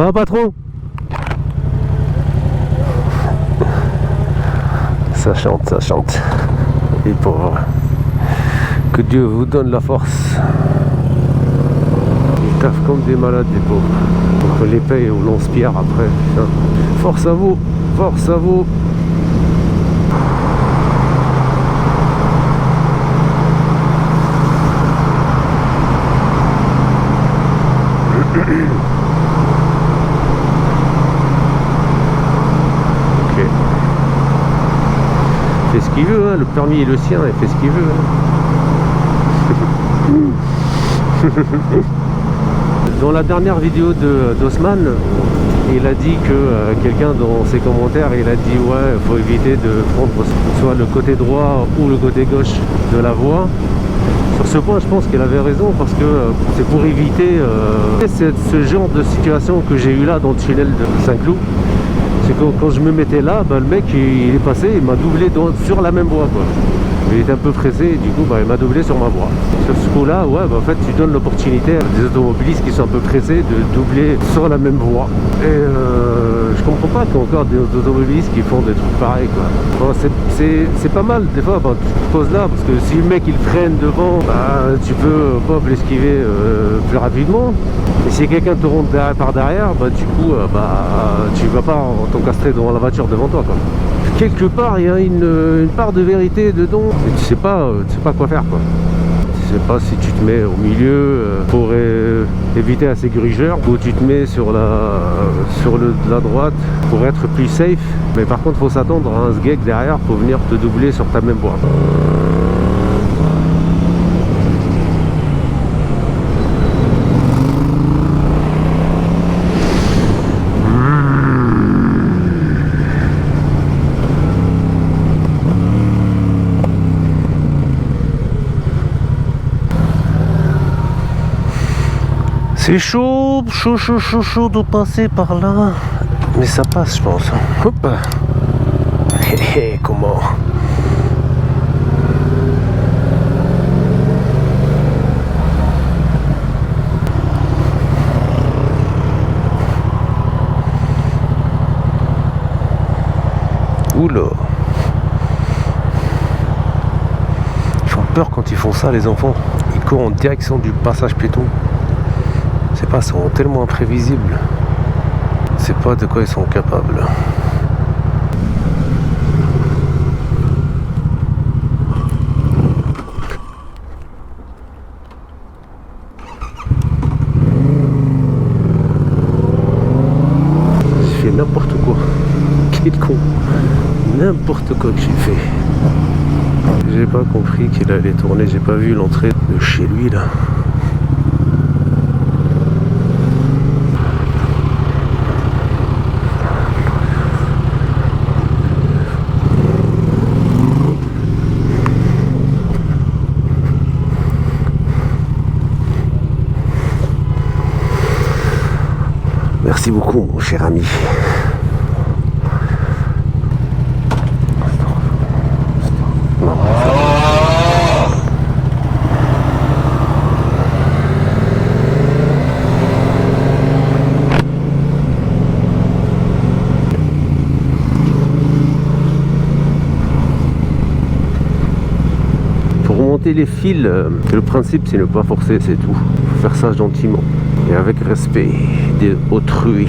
Ah, patron. Ça chante, ça chante. Les pauvres. Que Dieu vous donne la force. Ils taffent comme des malades, les pauvres. On les paye au lance-pierre après. Putain. Force à vous, force à vous. Ok. Il fait ce qu'il veut, hein. Le permis est le sien, il fait ce qu'il veut. Hein. Dans la dernière vidéo d'Osman, il a dit que quelqu'un dans ses commentaires, il a dit ouais, il faut éviter de prendre soit le côté droit ou le côté gauche de la voie. Sur ce point, je pense qu'il avait raison parce que c'est pour éviter ce genre de situation que j'ai eu là dans le tunnel de Saint-Cloud. C'est que quand je me mettais là, le mec il est passé, il m'a doublé sur la même voie, quoi. Il était un peu pressé et du coup il m'a doublé sur ma voie. Sur ce coup là, ouais, en fait tu donnes l'opportunité à des automobilistes qui sont un peu pressés de doubler sur la même voie. Et je comprends pas qu'il y a encore des automobilistes qui font des trucs pareils, quoi. Bon, c'est pas mal des fois, tu te poses là parce que si le mec il freine devant, tu peux l'esquiver plus rapidement. Et si quelqu'un te rentre par derrière, du coup tu vas pas t'encastrer devant la voiture devant toi, quoi. Quelque part il y a une part de vérité dedans, mais tu sais pas quoi faire, quoi. Tu sais pas si tu te mets au milieu pour éviter à ces grugeurs, ou tu te mets sur la droite pour être plus safe, mais par contre faut s'attendre à un sgeg derrière pour venir te doubler sur ta même voie. C'est chaud de passer par là. Mais ça passe, je pense. Hop. Comment? Oula. Ils font peur quand ils font ça, les enfants. Ils courent en direction du passage piéton. Je sais pas, ils sont tellement imprévisibles. Je sais pas de quoi ils sont capables. J'ai fait n'importe quoi. Quel con. N'importe quoi que j'ai fait. J'ai pas compris qu'il allait tourner. J'ai pas vu l'entrée de chez lui là. Merci beaucoup, mon cher ami. Non. Pour remonter les fils, le principe c'est ne pas forcer, c'est tout. Faut faire ça gentiment et avec respect d'autrui.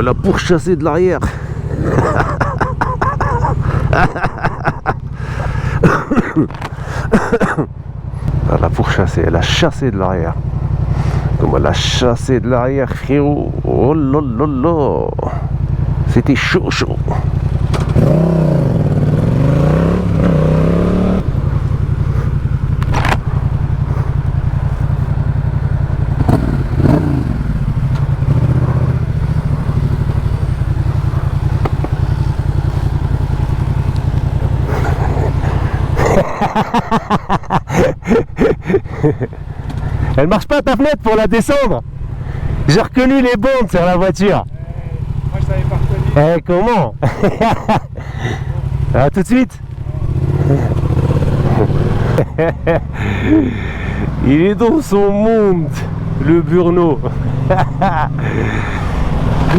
Elle a pourchassé de l'arrière. Elle a pourchassé, elle a chassé de l'arrière. Comme elle a chassé de l'arrière, frérot. Oh là là là. C'était chaud, chaud. Elle marche pas ta fenêtre pour la descendre. J'ai reconnu les bandes sur la voiture. Moi je savais pas reconnu. Eh, comment? À tout de suite. Il est dans son monde, le Burno.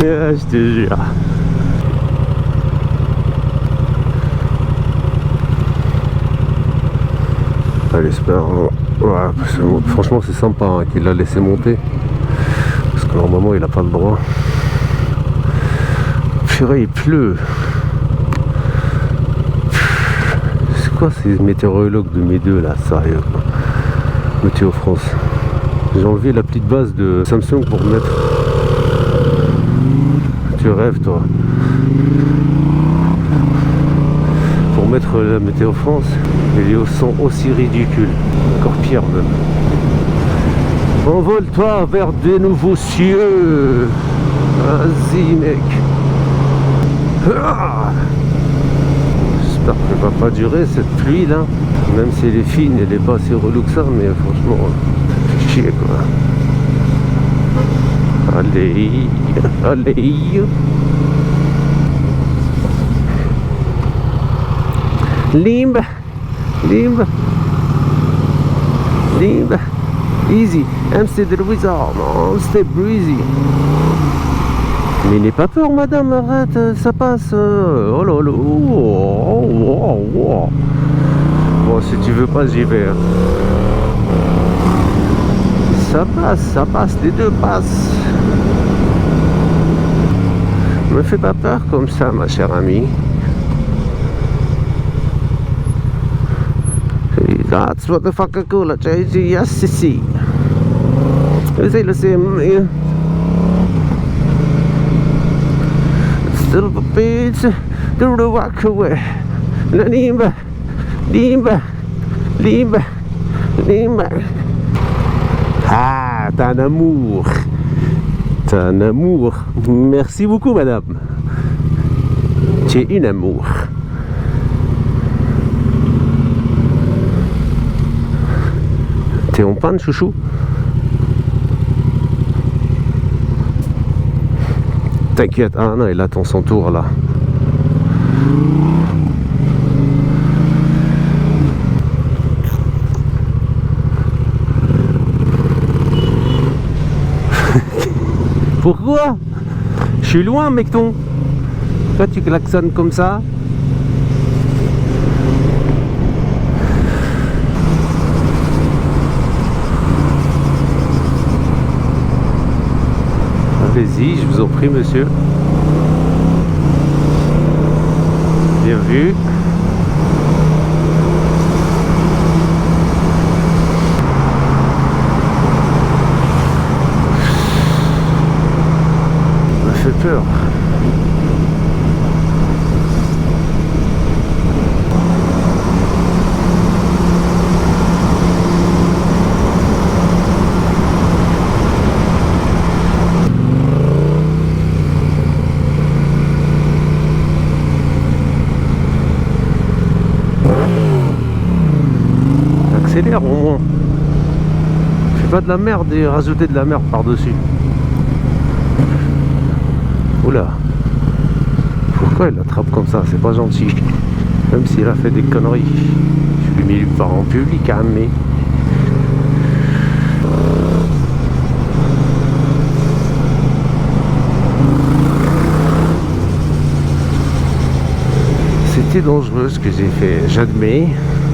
Je te jure. Ah, j'espère. Ouais, franchement, c'est sympa hein, qu'il l'a laissé monter. Parce que normalement, il n'a pas le droit. Purée, il pleut. C'est quoi ces météorologues de mes deux là, sérieux? Météo France. J'ai enlevé l'appli de base de Samsung pour mettre. Tu rêves toi. Pour mettre la météo France, les sont aussi ridicules. Encore pire même. Envole-toi vers des nouveaux cieux. Vas-y mec. Ah, j'espère qu'elle va pas durer cette pluie là. Même si elle est fine, elle est pas assez relou que ça, mais franchement, chier quoi. Allez, allez. Limbe, limbe, limbe. Easy, I'm still the wizard, stay breezy. Mais n'aie pas peur, madame, arrête, ça passe. Oh là là, oh. Bon, si tu veux pas, j'y vais. Ça passe, les deux passent. Me fais pas peur comme ça, ma chère amie. That's what the fuck I call it, JG. Yes, si. C'est le same. Still the beats, do the walk away. Limba, limba, limba, limba. Ah, t'as un amour. T'as un amour. Merci beaucoup, madame. Tu es une amour. T'es en panne, chouchou? T'inquiète, ah non, il attend son tour là. Pourquoi? Je suis loin, mecton. Toi, tu klaxonnes comme ça. Allez-y, je vous en prie, monsieur. Bien vu. Ça m'a fait peur. Accélère au moins. Fais pas de la merde et rajouter de la merde par-dessus. Oula. Pourquoi il l'attrape comme ça? C'est pas gentil. Même s'il a fait des conneries. Je lui ai mis par en public à mais. C'était dangereux ce que j'ai fait, j'admets.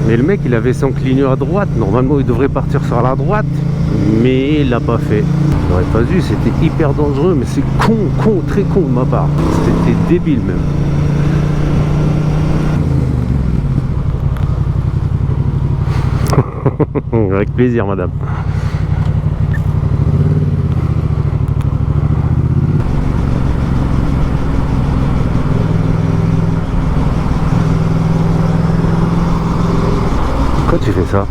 Mais le mec il avait son clignot à droite. Normalement il devrait partir sur la droite. Mais il l'a pas fait. Il n'aurait pas dû, c'était hyper dangereux. Mais c'est con, très con de ma part. C'était débile même. Avec plaisir madame. Pourquoi tu fais ça?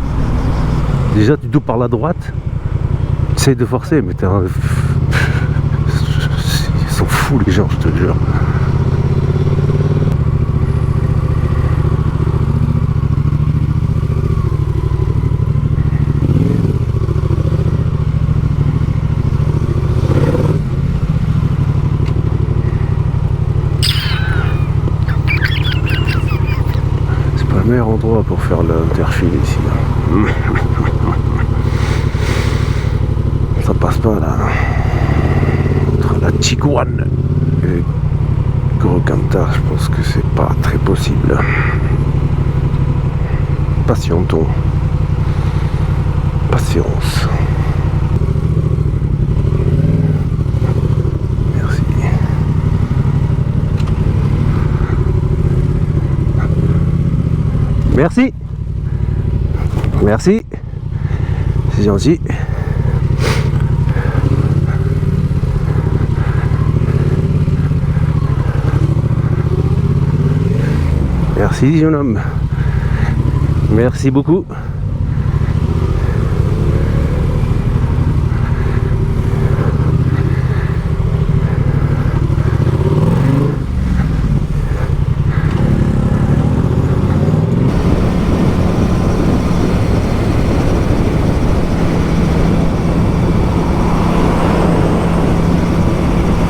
Déjà tu doubles par la droite. Tu essayes de forcer mais t'es un... Ils sont fous les gens, je te jure. pas pour faire l'interfile ici. Ça passe pas là. Entre la Tiguan et Gros Cantar, je pense que c'est pas très possible. Patientons. Patience. Merci. Merci. Merci. C'est gentil. Merci, jeune homme. Merci beaucoup.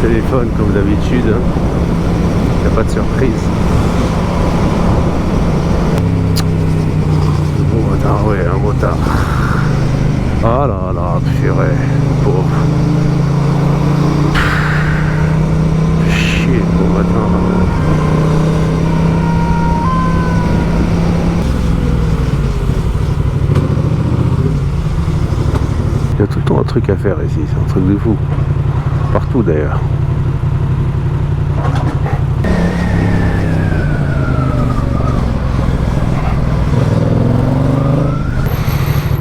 Téléphone comme d'habitude. Il n'y a pas de surprise. Ah ouais, un motard. Ah là là, purée, pauvre. Chier, bon matin. Il y a tout le temps un truc à faire ici, c'est un truc de fou. Partout d'ailleurs.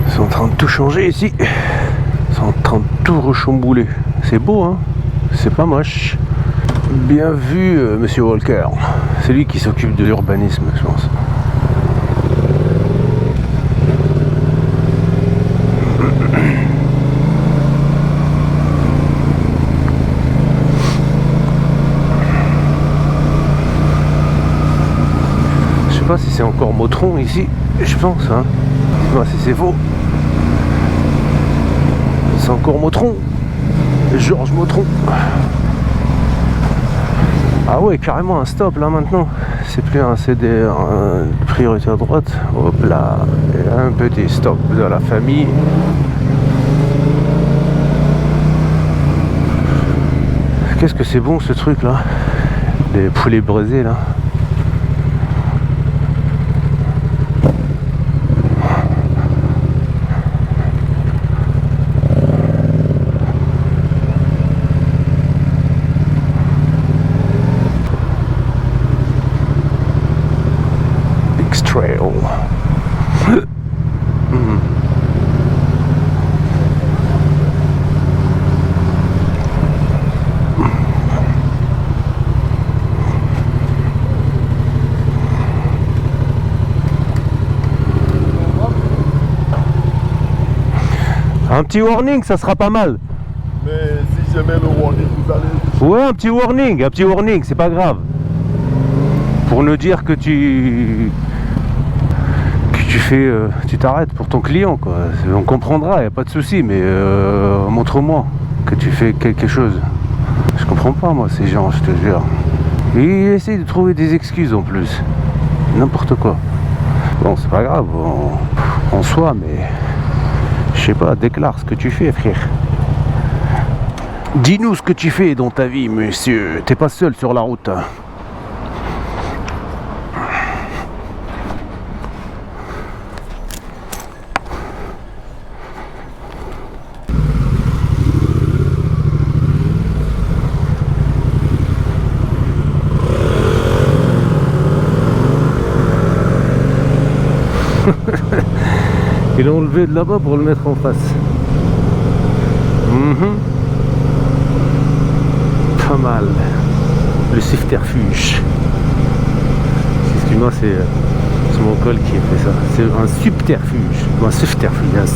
Ils sont en train de tout changer ici. Ils sont en train de tout rechambouler. C'est beau, hein? C'est pas moche. Bien vu, monsieur Walker. C'est lui qui s'occupe de l'urbanisme, je pense. Je sais pas si c'est encore Motron ici. Je pense, hein. Dites-moi si c'est faux. C'est encore Motron. Georges Motron. Ah ouais, carrément un stop là maintenant. C'est plus un CD priorité à droite. Hop là. Et un petit stop de la famille. Qu'est-ce que c'est bon ce truc là. Les poulets braisés là. Trail. Un petit warning, ça sera pas mal. Mais si jamais le warning, vous allez... Ouais, un petit warning, c'est pas grave. Pour nous dire que tu fais, tu t'arrêtes pour ton client, quoi. On comprendra, y a pas de souci, mais montre-moi que tu fais quelque chose. Je comprends pas, moi, ces gens, je te jure. Et ils essayent de trouver des excuses en plus. N'importe quoi. Bon, c'est pas grave, en soi, mais je sais pas, déclare ce que tu fais, frère. Dis-nous ce que tu fais dans ta vie, monsieur. T'es pas seul sur la route. Ils l'ont enlevé de là-bas pour le mettre en face. Pas mal. Le subterfuge. Excuse-moi, c'est mon col qui a fait ça. C'est un subterfuge. Un subterfuge. Un